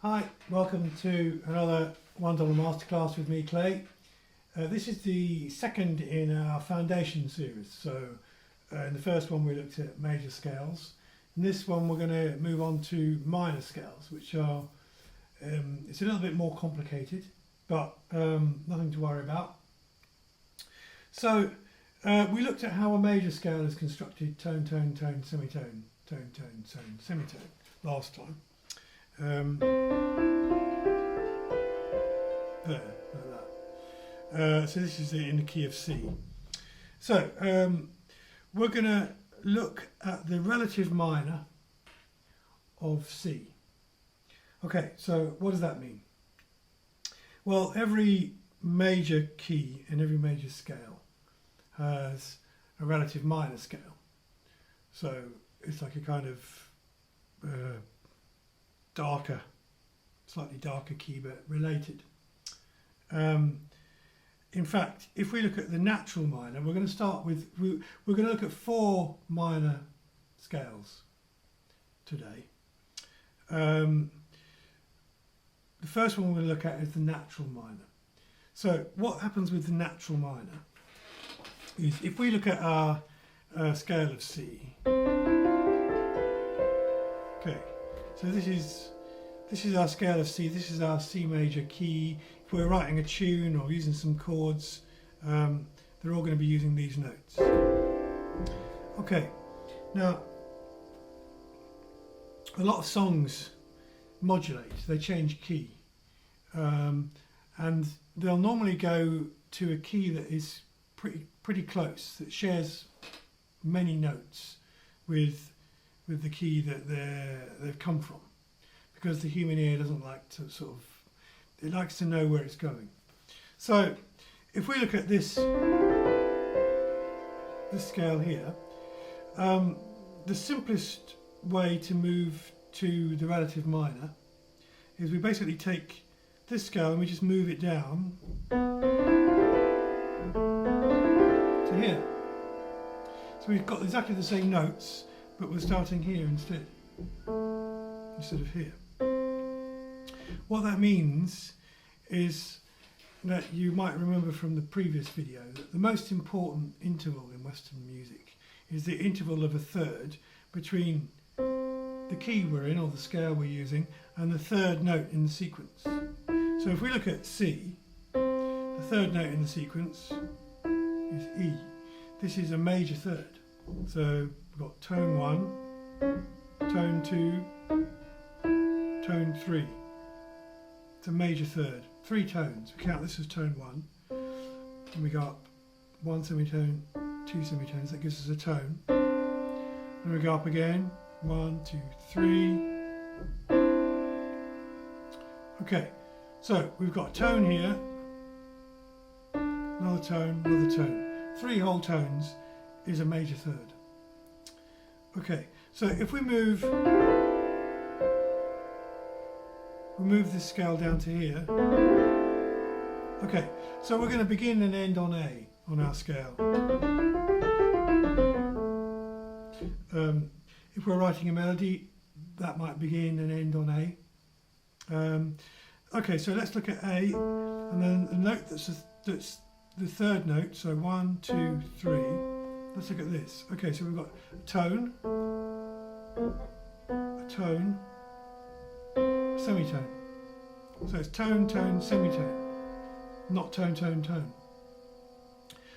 Hi, welcome to another $1 Masterclass with me, Clay. This is the second in our foundation series. So in the first one we looked at major scales. In this one we're going to move on to minor scales, which are, it's a little bit more complicated, but nothing to worry about. So we looked at how a major scale is constructed: tone, tone, tone, semitone, tone, tone, tone, semitone last time. There, like that. So this is in the key of C. So we're going to look at the relative minor of C. Okay, so what does that mean? Well, every major key in every major scale has a relative minor scale. So it's like a kind of darker, slightly darker key, but related. In fact, if we look at the natural minor, we're going to start with, we're going to look at 4 minor scales today. The first one we're going to look at is the natural minor. So what happens with the natural minor is, if we look at our scale of C, okay, so this is our scale of C, this is our C major key. If we're writing a tune or using some chords, they're all going to be using these notes. Okay, now a lot of songs modulate, they change key, and they'll normally go to a key that is pretty close, that shares many notes with the key that they've come from, because the human ear doesn't like to it likes to know where it's going. So if we look at this scale here, the simplest way to move to the relative minor is we basically take this scale and we just move it down to here. So we've got exactly the same notes, but we're starting here instead of here. What that means is that you might remember from the previous video that the most important interval in Western music is the interval of a third between the key we're in, or the scale we're using, and the third note in the sequence. So if we look at C, the third note in the sequence is E. This is a major third. So we've got tone 1, tone 2, tone 3. It's a major third. 3 tones. We count this as tone 1. And we got 1 semitone, 2 semitones. That gives us a tone. And we go up again. 1, 2, 3. Okay, so we've got a tone here, another tone, another tone. 3 whole tones is a major third. Okay, so if we move this scale down to here. Okay, so we're going to begin and end on A on our scale. If we're writing a melody, that might begin and end on A. Okay, so let's look at A, and then the note that's the third note, so 1, 2, 3. Let's look at this. Okay, so we've got a tone, semitone. So it's tone, tone, semitone, not tone, tone, tone.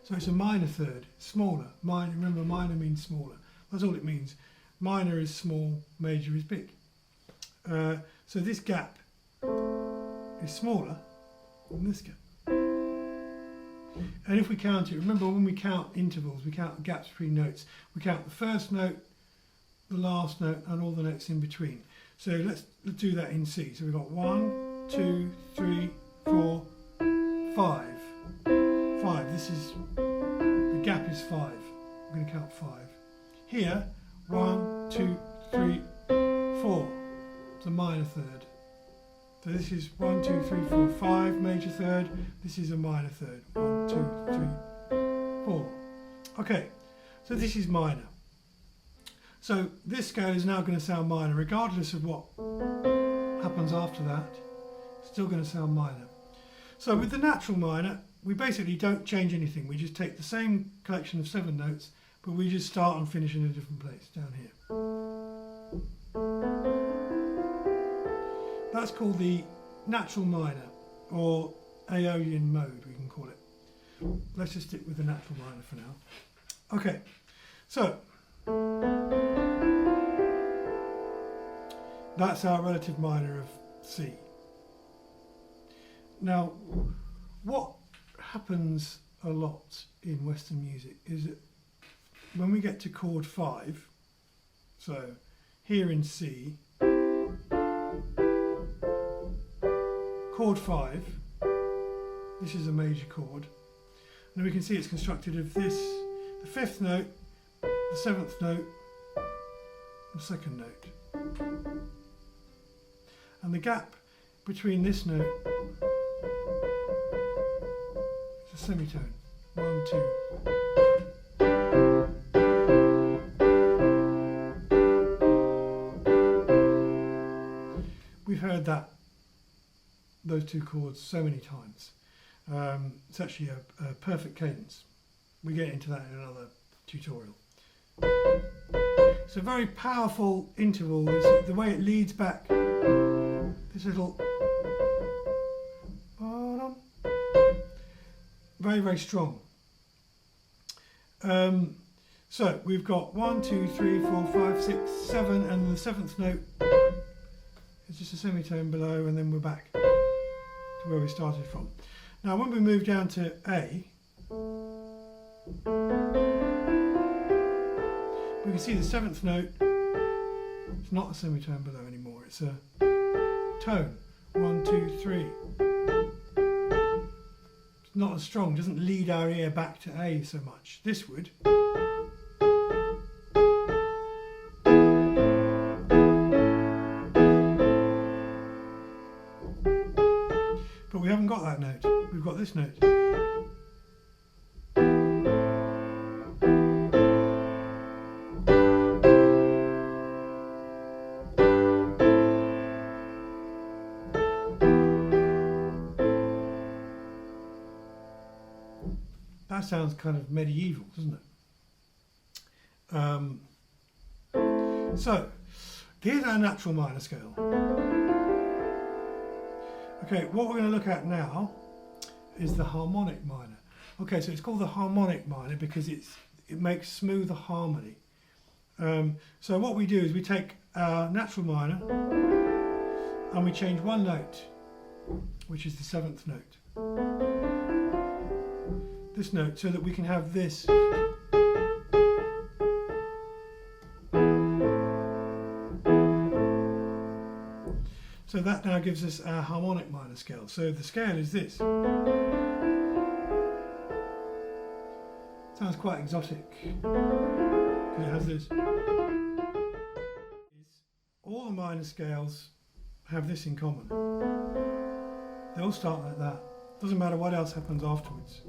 So it's a minor third, smaller. Minor, remember, minor means smaller. That's all it means. Minor is small, major is big. So this gap is smaller than this gap. And if we count it, remember when we count intervals, we count gaps between notes. We count the first note, the last note, and all the notes in between. So let's do that in C. So we've got 1, 2, 3, 4, 5. 5. This is, the gap is 5. I'm going to count 5. Here, 1, 2, 3, 4. It's a minor third. So this is 1, 2, 3, 4, 5, major third. This is a minor third. 1, 2, 3, 4. Okay, so this is minor. So this scale is now going to sound minor, regardless of happens after that, still going to sound minor. So with the natural minor, we basically don't change anything. We just take the same collection of 7 notes, but we just start and finish in a different place down here. That's called the natural minor, or Aeolian mode, we can call it. Let's just stick with the natural minor for now. Okay, so that's our relative minor of C. Now, what happens a lot in Western music is that when we get to chord 5, so here in C, chord 5, this is a major chord, and we can see it's constructed of this, the 5th note, the 7th note, the 2nd note. And the gap between this note is a semitone. 1, 2. We've heard those 2 chords so many times. It's actually a perfect cadence. We get into that in another tutorial. It's a very powerful interval. It's the way it leads back this little very, very strong. So we've got 1, 2, 3, 4, 5, 6, 7, and the 7th note is just a semitone below, and then we're back to where we started from. Now when we move down to A, we can see the 7th note, it's not a semitone below anymore, it's a tone. 1, 2, 3. It's not as strong, doesn't lead our ear back to A so much. This would. But we haven't got that note, we've got this note. That sounds kind of medieval, doesn't it? So, here's our natural minor scale. Okay, what we're going to look at now is the harmonic minor. Okay, so it's called the harmonic minor because it makes smoother harmony. So what we do is we take our natural minor and we change one note, which is the 7th note. This note, so that we can have this. So that now gives us our harmonic minor scale. So the scale is this. Sounds quite exotic. It has this. All the minor scales have this in common. They all start like that. Doesn't matter what else happens afterwards.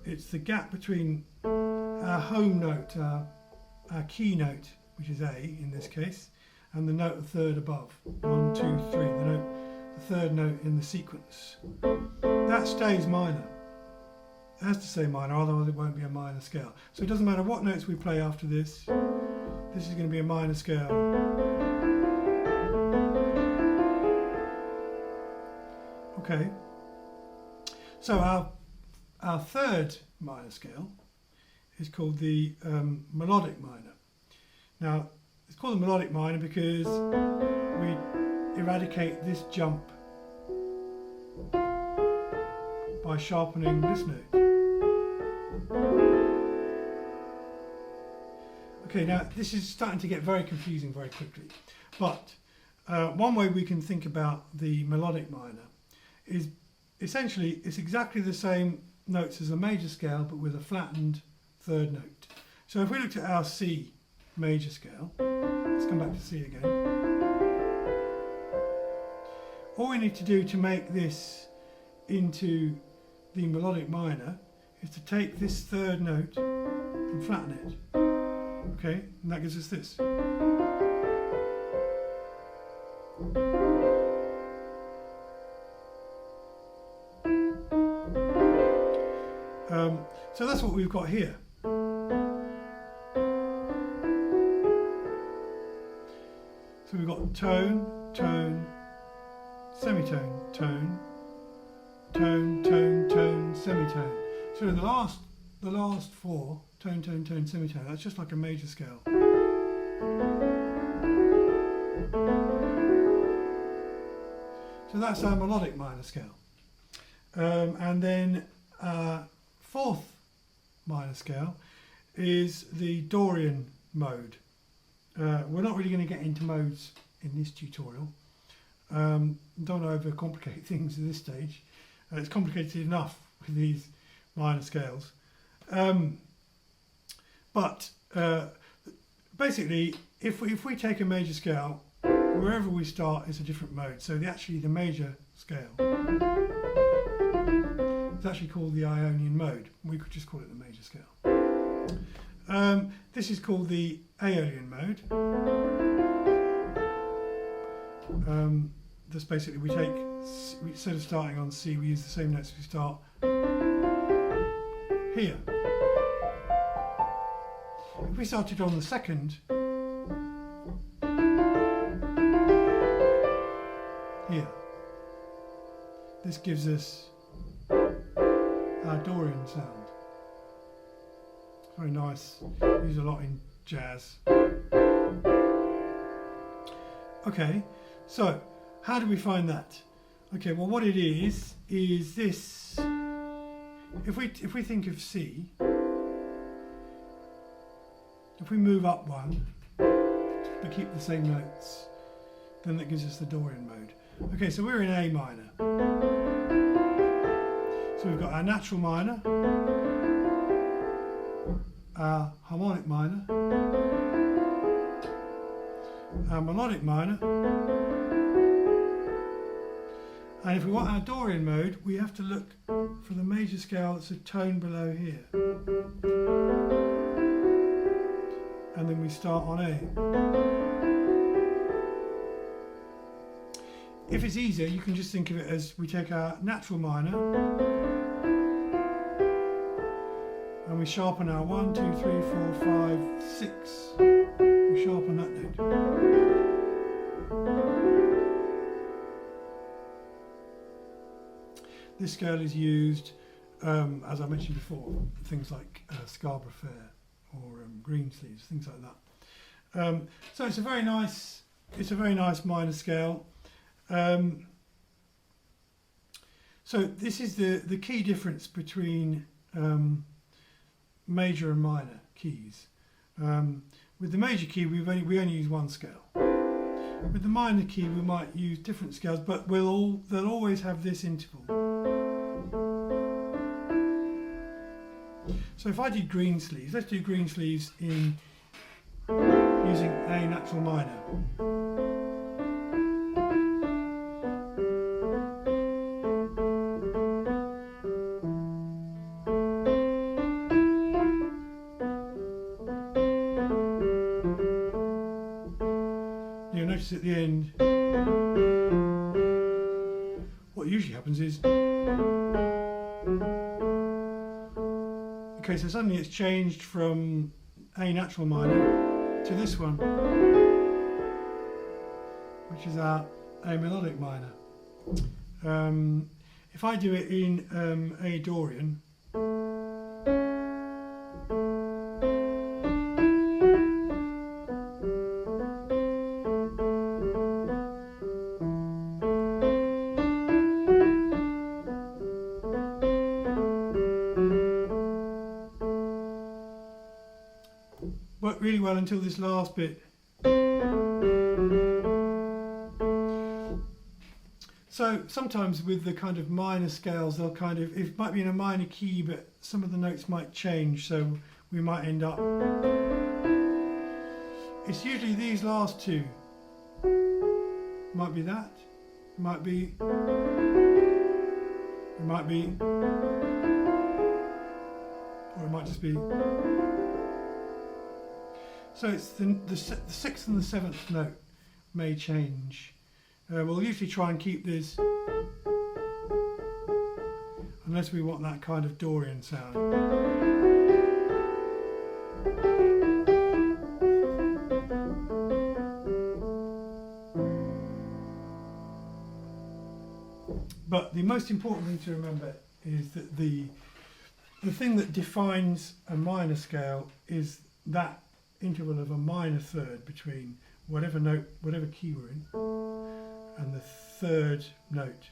It's the gap between our home note, our key note, which is A in this case, and the note a third above. 1, 2, 3, the 3rd note in the sequence. That stays minor. It has to stay minor, otherwise it won't be a minor scale. So it doesn't matter what notes we play after this. This is going to be a minor scale. Okay. So our 3rd minor scale is called the melodic minor. Now it's called the melodic minor because we eradicate this jump by sharpening this note. Okay, now this is starting to get very confusing very quickly, but one way we can think about the melodic minor is essentially it's exactly the same notes as a major scale but with a flattened 3rd note. So if we looked at our C major scale, let's come back to C again. All we need to do to make this into the melodic minor is to take this 3rd note and flatten it. Okay, and that gives us this. So that's what we've got here. So we've got tone, tone, semitone, tone, tone, tone, tone, semitone. So the last four, tone, tone, tone, semitone, that's just like a major scale. So that's our melodic minor scale. And then fourth minor scale is the Dorian mode. We're not really going to get into modes in this tutorial. Don't overcomplicate things at this stage. It's complicated enough with these minor scales. But basically, if we take a major scale, wherever we start is a different mode. So the major scale is actually called the Ionian Mode. We could just call it the major scale. This is called the Aeolian Mode. Just basically we take, instead of starting on C, we use the same notes we start here. If we started on the second, here, this gives us our Dorian sound. It's very nice, used a lot in jazz. Okay, so how do we find that? Okay, well what it is this, if we think of C, if we move up one, but keep the same notes, then that gives us the Dorian mode. Okay, so we're in A minor. So we've got our natural minor, our harmonic minor, our melodic minor, and if we want our Dorian mode, we have to look for the major scale that's a tone below here. And then we start on A. If it's easier, you can just think of it as we take our natural minor and we sharpen our 1, 2, 3, 4, 5, 6. We sharpen that note. This scale is used, as I mentioned before, things like Scarborough Fair or Greensleeves, things like that. So it's a very nice minor scale. So this is the key difference between major and minor keys. With the major key, we only use one scale. With the minor key, we might use different scales, but they'll always have this interval. So if I did Greensleeves, let's do Greensleeves in using A natural minor. You'll notice at the end, what usually happens is, okay, so suddenly it's changed from A natural minor to this one, which is our A melodic minor. If I do it in A Dorian, worked really well until this last bit. So sometimes with the kind of minor scales, they'll kind of, it might be in a minor key, but some of the notes might change, so we might end up, it's usually these last two. Might be that, it might be, it might be, or it might just be. So it's the sixth and the seventh note may change. We'll usually try and keep this, unless we want that kind of Dorian sound. But the most important thing to remember is that the thing that defines a minor scale is that interval of a minor third between whatever note, whatever key we're in, and the third note.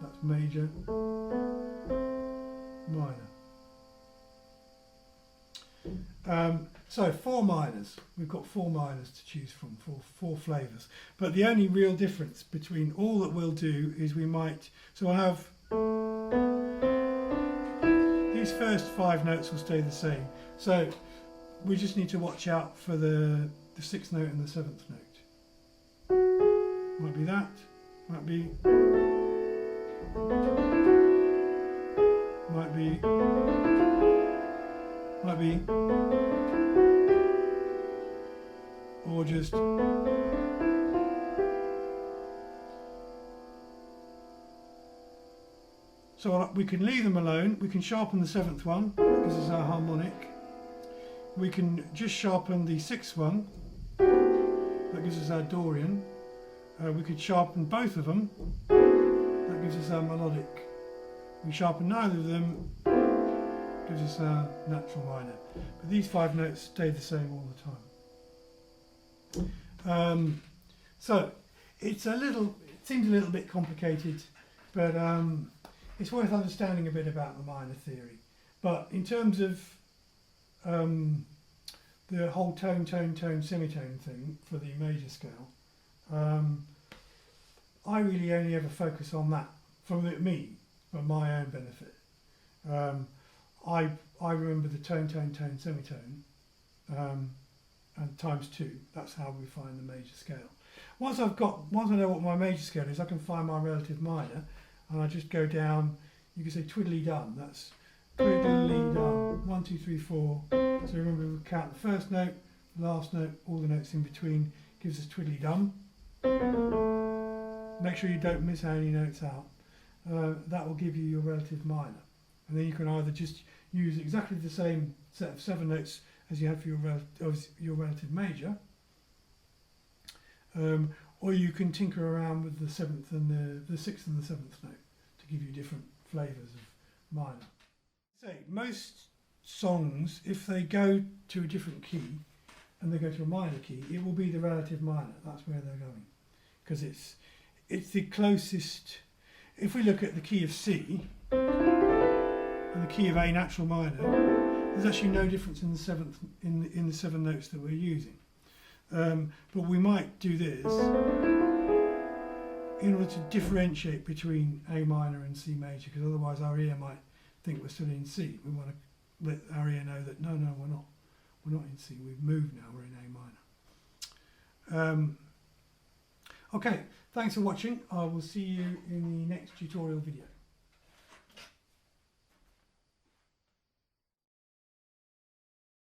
That's major, minor. So 4 minors. We've got 4 minors to choose from, four flavours. But the only real difference between all that we'll do is we might, so I'll have, these first 5 notes will stay the same. So we just need to watch out for the 6th note and the 7th note. Might be that, might be, or just so we can leave them alone. We can sharpen the 7th one because it's our harmonic. We can just sharpen the 6th one, that gives us our Dorian. We could sharpen both of them, that gives us our melodic. We sharpen neither of them, gives us our natural minor. But these 5 notes stay the same all the time. So it seems a little bit complicated, but it's worth understanding a bit about the minor theory. But in terms of the whole tone, semitone thing for the major scale, I really only ever focus on that for my own benefit. I remember the tone, semitone, and times 2. That's how we find the major scale. Once I know what my major scale is, I can find my relative minor, and I just go down. You can say twiddly dum. That's twiddly dum. 1, 2, 3, 4. So remember, we count the first note, the last note, all the notes in between. Gives us twiddly dum. Make sure you don't miss any notes out. That will give you your relative minor, and then you can either just use exactly the same set of 7 notes as you have for your relative major, or you can tinker around with the 7th and the 6th and the 7th note to give you different flavours of minor. So most songs, if they go to a different key and they go to a minor key, it will be the relative minor. That's where they're going, because it's the closest. If we look at the key of C and the key of A natural minor, there's actually no difference in the 7th in the 7 notes that we're using. But we might do this in order to differentiate between A minor and C major, because otherwise our ear might think we're still in C. We want to let our ear know that no, we're not. We're not in C. We've moved now. We're in A minor. Okay, thanks for watching. I will see you in the next tutorial video.